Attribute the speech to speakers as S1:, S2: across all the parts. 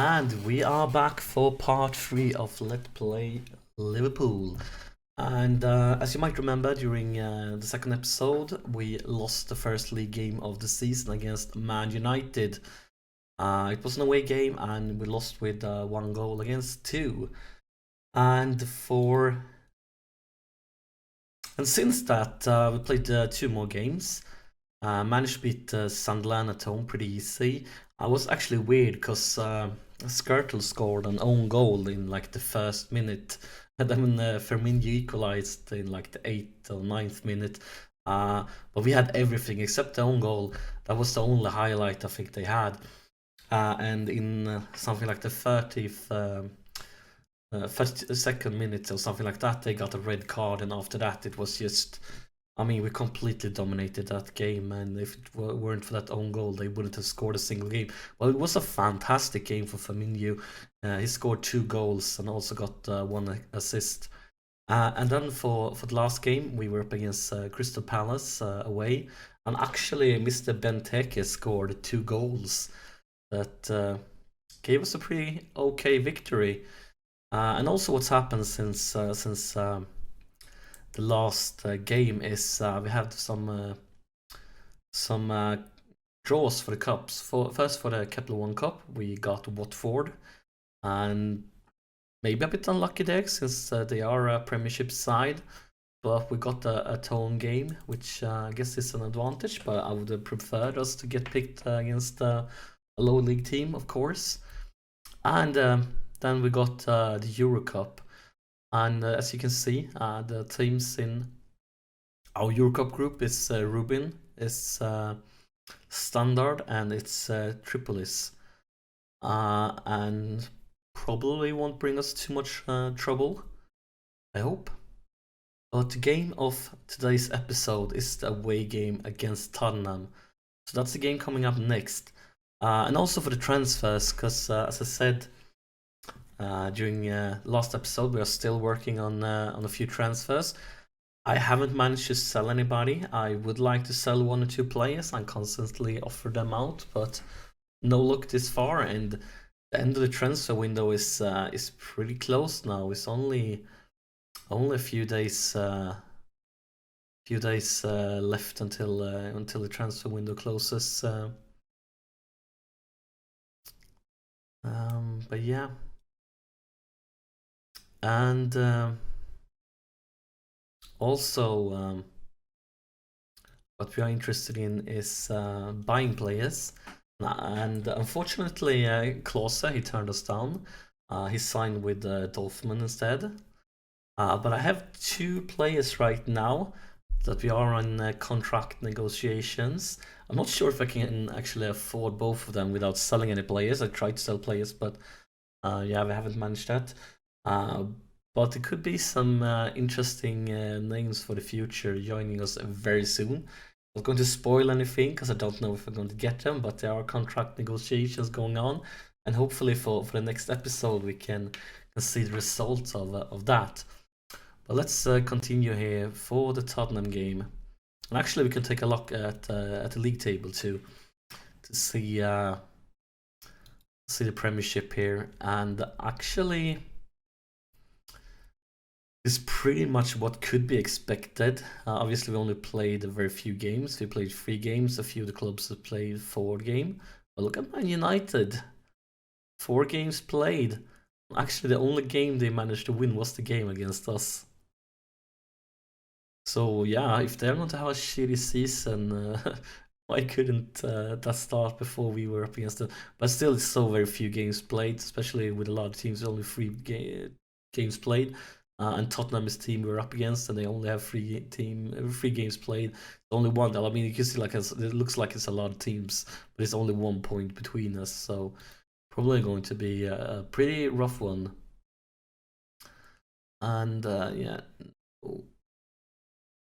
S1: And we are back for part 3 of Let's Play Liverpool. And as you might remember, during the second episode, we lost the first league game of the season against Man United. It was an away game, and we lost with 1 goal against 2. And since that, we played 2 more games. Managed to beat Sunderland at home pretty easy. I was actually weird because Skirtle scored an own goal in like the first minute, and then Firmino equalized in like the 8th or 9th minute. But we had everything except the own goal. That was the only highlight I think they had. And in something like the 32nd minute or something like that, they got a red card, and after that it was just, I mean, we completely dominated that game, and if it weren't for that own goal, they wouldn't have scored a single game. Well, it was a fantastic game for Firmino. He scored 2 goals and also got 1 assist. And then for the last game, we were up against Crystal Palace away, and actually Mr. Benteke scored 2 goals that gave us a pretty okay victory. And also, what's happened since the last game is we have some draws for the cups. First for the Kepler One Cup, we got Watford, and maybe a bit unlucky there since they are a Premiership side. But we got a tone game, which I guess is an advantage. But I would have preferred us to get picked against a low league team, of course. And then we got the Euro Cup. And as you can see, the teams in our Eurocup group is Rubin, is Standard, and it's Tripolis. And probably won't bring us too much trouble, I hope. But the game of today's episode is the away game against Tottenham. So that's the game coming up next. And also for the transfers, because as I said, during last episode, we are still working on a few transfers. I haven't managed to sell anybody. I would like to sell 1 or 2 players and constantly offer them out, but no luck this far. And the end of the transfer window is pretty close now. It's only a few days left until the transfer window closes. But yeah. And also, what we are interested in is buying players. And unfortunately, Klose, he turned us down. He signed with Dortmund instead. But I have 2 players right now that we are on contract negotiations. I'm not sure if I can actually afford both of them without selling any players. I tried to sell players, but yeah, we haven't managed that. But it could be some interesting names for the future joining us very soon. I'm not going to spoil anything because I don't know if we're going to get them, but there are contract negotiations going on, and hopefully for the next episode we can see the results of that. But let's continue here for the Tottenham game. And actually we can take a look at the league table too, to see the Premiership here. And actually, it's pretty much what could be expected. Obviously, we only played a very few games. We played 3 games. A few of the clubs have played 4 games. But look at Man United. 4 games played. Actually, the only game they managed to win was the game against us. So yeah, if they're going to have a shitty season, why couldn't that start before we were up against them? But still, it's so very few games played, especially with a lot of teams, only 3 games played. And Tottenham's team we're up against, and they only have 3 games played. Only 1. I mean, you can see like it looks like it's a lot of teams, but it's only 1 point between us. So probably going to be a pretty rough one. And yeah,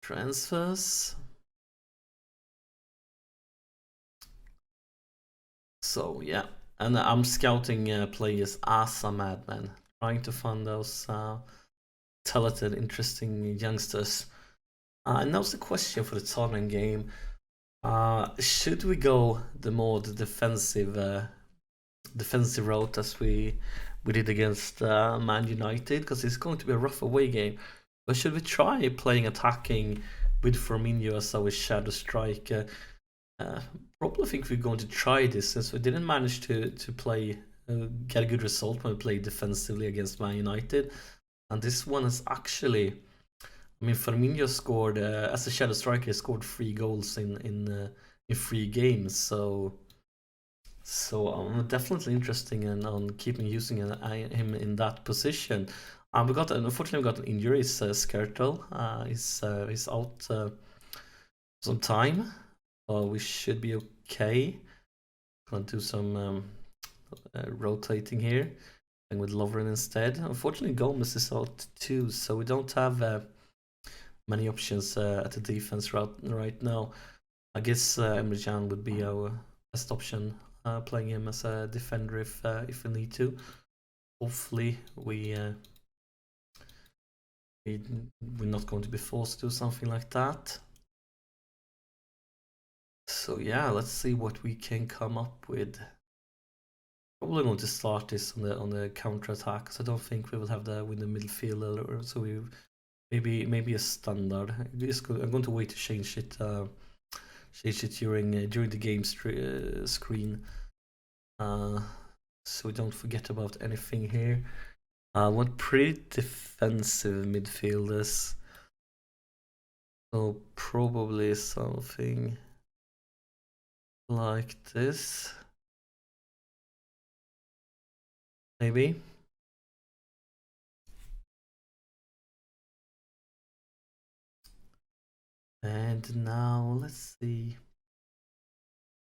S1: transfers. So yeah, and I'm scouting players as a madman, trying to find those talented, interesting youngsters. And now's the question for the Tottenham game. Should we go the more defensive defensive route as we did against Man United, because it's going to be a rough away game. But should we try playing attacking with Firmino as our shadow striker? Probably think we're going to try this, since we didn't manage to play get a good result when we played defensively against Man United. And this one is actually, I mean, Firmino scored as a shadow striker. He scored 3 goals in 3 games. So I'm definitely interested in on keeping using him in that position. Unfortunately we got an injury. It's Skrtel. He's out some time. We should be okay. Gonna do some rotating here, and with Lovren instead. Unfortunately, Gomez is out too, so we don't have many options at the defense right now. I guess Emre Can would be our best option, playing him as a defender if we need to. Hopefully, we're not going to be forced to do something like that. So yeah, let's see what we can come up with. Probably going to start this on the counter attack, because I don't think we will have the win the midfield, so we maybe a standard. I'm going to wait to change it during the game screen, so we don't forget about anything here. I want pretty defensive midfielders, so probably something like this. Maybe. And now let's see.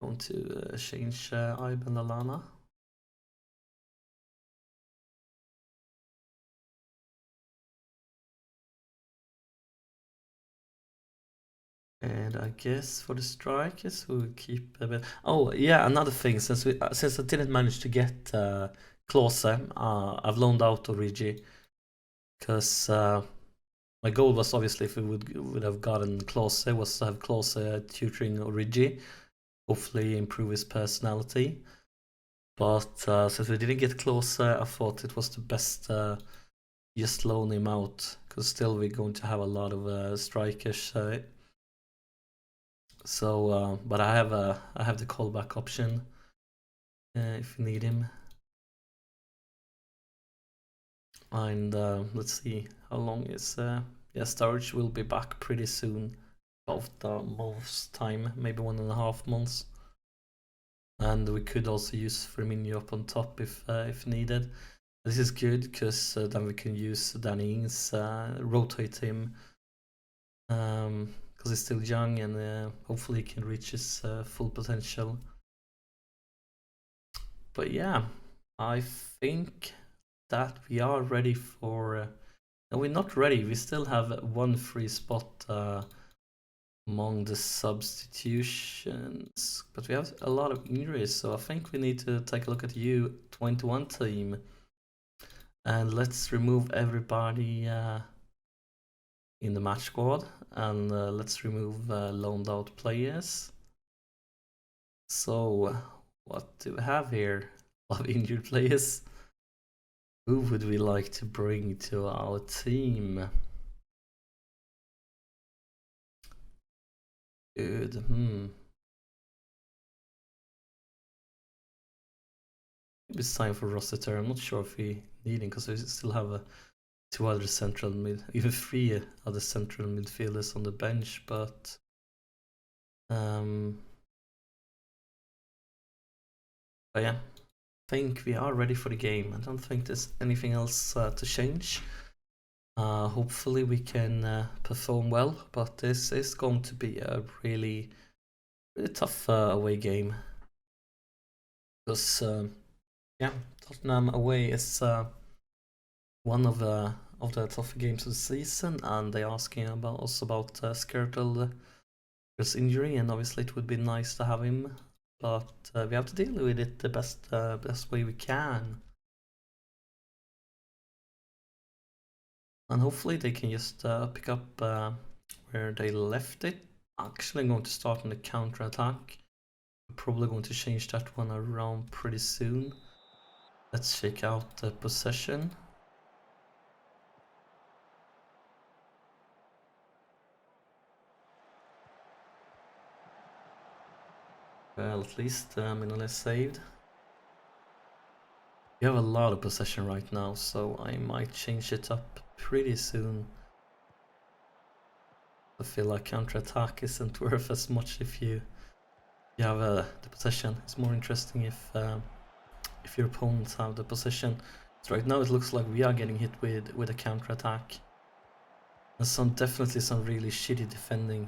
S1: I'm going to change Iben Lalana. And I guess for the strikers we'll keep a bit. Oh yeah, another thing, since I didn't manage to get Klose, I've loaned out Origi, because my goal was, obviously, if we would have gotten Klose, was to have Klose tutoring Origi, hopefully improve his personality. But since we didn't get Klose, I thought it was the best just loan him out, because still we're going to have a lot of strikers. So, but I have the callback option if you need him. And let's see how long is. Yeah, Sturridge will be back pretty soon, about the most time, maybe 1.5 months. And we could also use Firmino up on top if needed. This is good, because then we can use Danny Ings, rotate him, because he's still young, and hopefully he can reach his full potential. But yeah, I think that we are ready for. No, we're not ready. We still have one free spot among the substitutions, but we have a lot of injuries, so I think we need to take a look at the U21 team. And let's remove everybody in the match squad, and let's remove loaned out players. So, what do we have here? A lot of injured players. Who would we like to bring to our team? Good. Maybe it's time for Rossiter. I'm not sure if we need him, because we still have 2 other even 3 other central midfielders on the bench. But yeah, I think we are ready for the game. I don't think there's anything else to change. Hopefully we can perform well, but this is going to be a really tough away game, because yeah, Tottenham away is one of the tougher games of the season, and they're asking about Skrtel's injury, and obviously it would be nice to have him, but we have to deal with it the best way we can. And hopefully they can just pick up where they left it. Actually, I'm going to start on the counter attack. probably going to change that one around pretty soon. Let's check out the possession. Well, at least Minolet is saved. We have a lot of possession right now, so I might change it up pretty soon. I feel like counter-attack isn't worth as much if you have the possession. It's more interesting if your opponents have the possession. So right now it looks like we are getting hit with a counter-attack. And definitely some really shitty defending.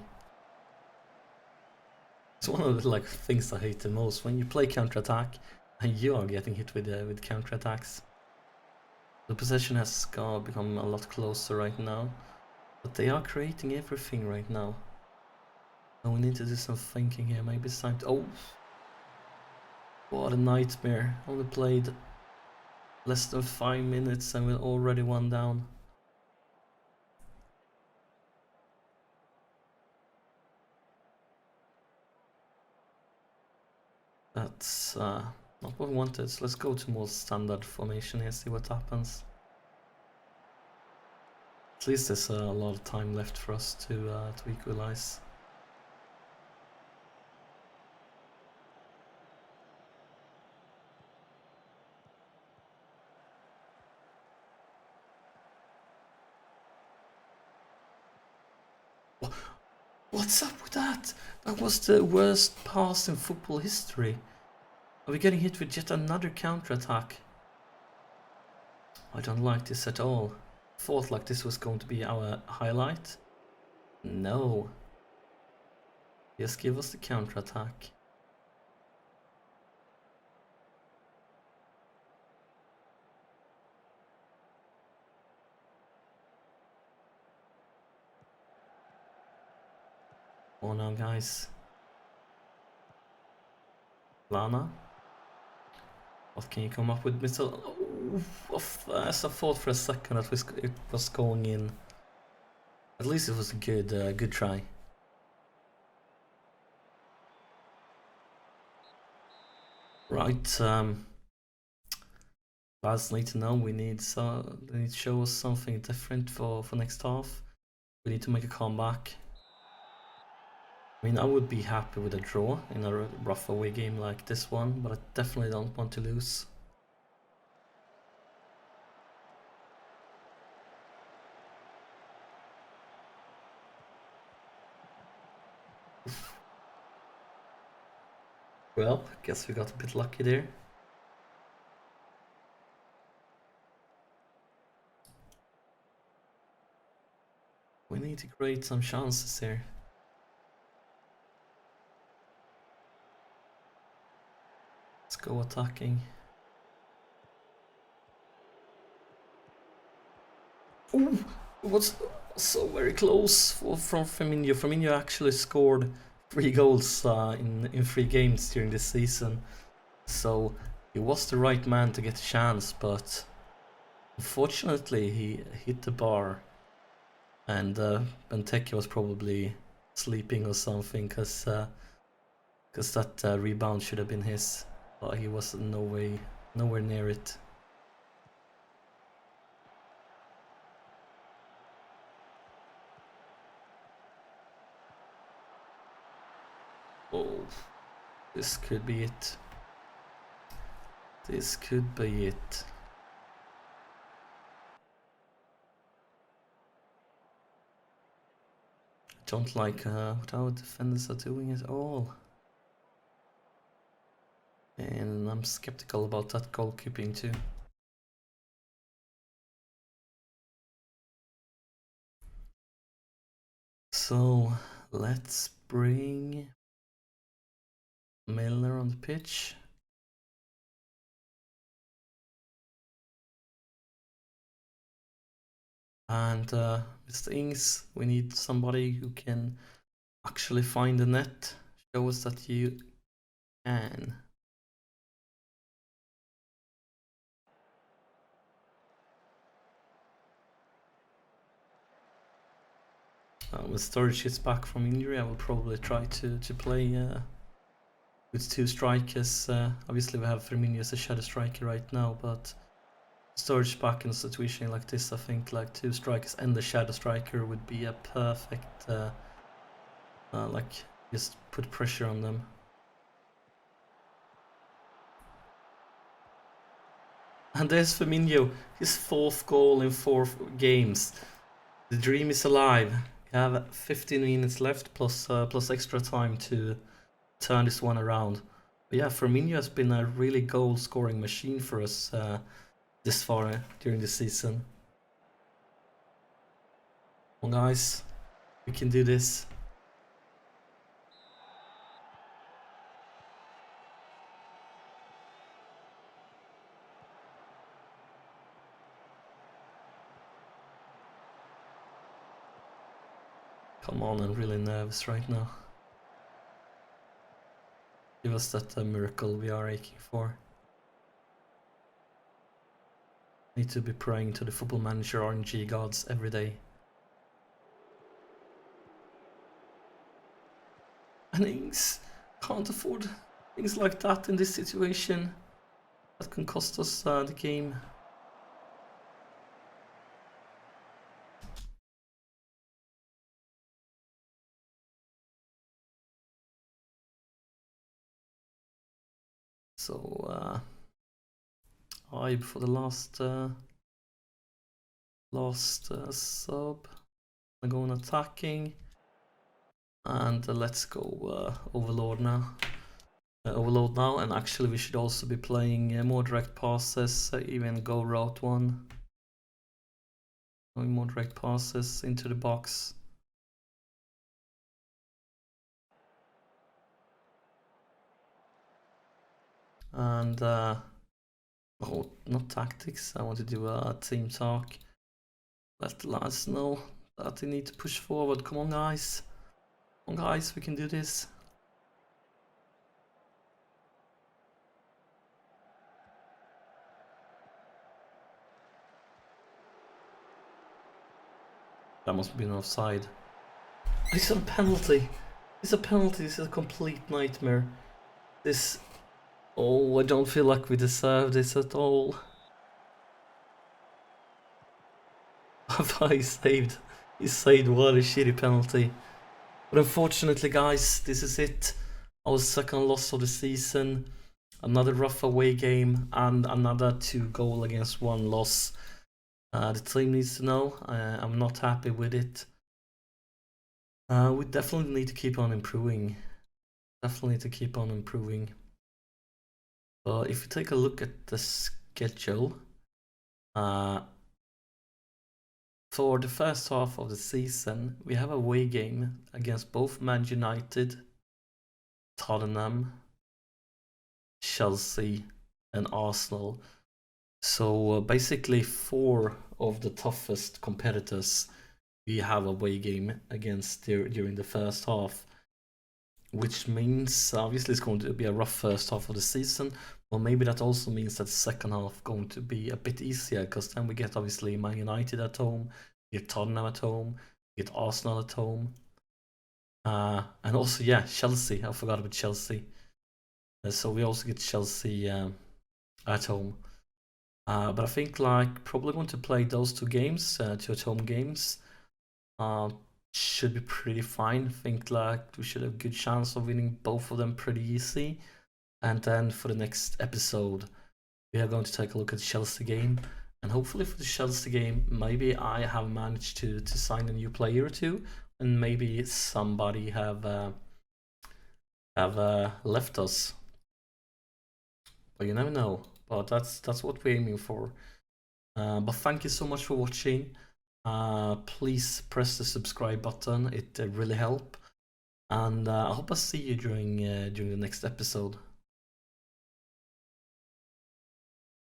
S1: It's one of the things I hate the most, when you play counter-attack and you are getting hit with counter-attacks. The possession has become a lot closer right now, but they are creating everything right now. And we need to do some thinking here. Maybe it's time to... Oh! What a nightmare. Only played less than 5 minutes and we're already one down. That's not what we wanted. So let's go to more standard formation here, see what happens. At least there's a lot of time left for us to equalize. What's up with that? That was the worst pass in football history. Are we getting hit with yet another counter-attack? I don't like this at all. Thought like this was going to be our highlight. No. Just give us the counter-attack. Oh no, guys. Lana? What can you come up with, Mr. As I thought for a second that it was going in. At least it was a good try. Right, lads need to know they need to show us something different for next half. We need to make a comeback. I mean, I would be happy with a draw in a rough away game like this one, but I definitely don't want to lose. Well, I guess we got a bit lucky there. We need to create some chances here. Let's go attacking. Ooh, it was so very close from Firmino. Firmino actually scored 3 goals in 3 games during this season. So he was the right man to get a chance, but unfortunately he hit the bar. And Benteke was probably sleeping or something, because that rebound should have been his, but he was nowhere near it. Oh, this could be it. This could be it. I don't like what our defenders are doing at all. And I'm skeptical about that goalkeeping too. So let's bring Milner on the pitch. And Mr. Ings, we need somebody who can actually find the net. Show us that you can. When Sturridge is back from injury, I will probably try to play with 2 strikers. Obviously we have Firmino as a shadow striker right now, but Sturridge back in a situation like this, I think like 2 strikers and the shadow striker would be a perfect like just put pressure on them. And there's Firmino, his 4th goal in 4 games. The dream is alive. We have 15 minutes left plus extra time to turn this one around. But yeah, Firmino has been a really goal-scoring machine for us this far during the season. Come on, guys, we can do this. Come on, I'm really nervous right now. Give us that miracle we are aching for. Need to be praying to the Football Manager RNG gods every day. And Ings can't afford things like that in this situation. That can cost us the game. So Ibe for the last sub. I'm going attacking, and let's go overload now. Overload now, and actually we should also be playing more direct passes, even go route 1. Going more direct passes into the box. And oh, not tactics, I want to do a team talk. Let the lads know that they need to push forward. Come on, guys. Come on, guys, we can do this. That must have been offside. It's a penalty. It's a penalty. This is a complete nightmare. This... Oh, I don't feel like we deserve this at all. He saved. He saved. What a shitty penalty. But unfortunately, guys, this is it. Our second loss of the season. Another rough away game and another 2 goal against 1 loss. The team needs to know I'm not happy with it. We definitely need to keep on improving. Definitely need to keep on improving. But if you take a look at the schedule, for the first half of the season, we have a away game against both Man United, Tottenham, Chelsea, and Arsenal. So basically 4 of the toughest competitors we have a away game against during the first half, which means obviously it's going to be a rough first half of the season. Well, maybe that also means that the second half going to be a bit easier, because then we get obviously Man United at home, we get Tottenham at home, we get Arsenal at home, and also yeah, Chelsea. I forgot about Chelsea. So we also get Chelsea at home. But I think like probably going to play those 2 games, 2 at home games. Should be pretty fine. I think like we should have a good chance of winning both of them pretty easy. And then for the next episode, we are going to take a look at the Chelsea game. And hopefully for the Chelsea game, maybe I have managed to sign a new player or 2, and maybe somebody have left us. But you never know. But that's what we're aiming for. But thank you so much for watching. Please press the subscribe button. It really helps. And I hope I see you during the next episode.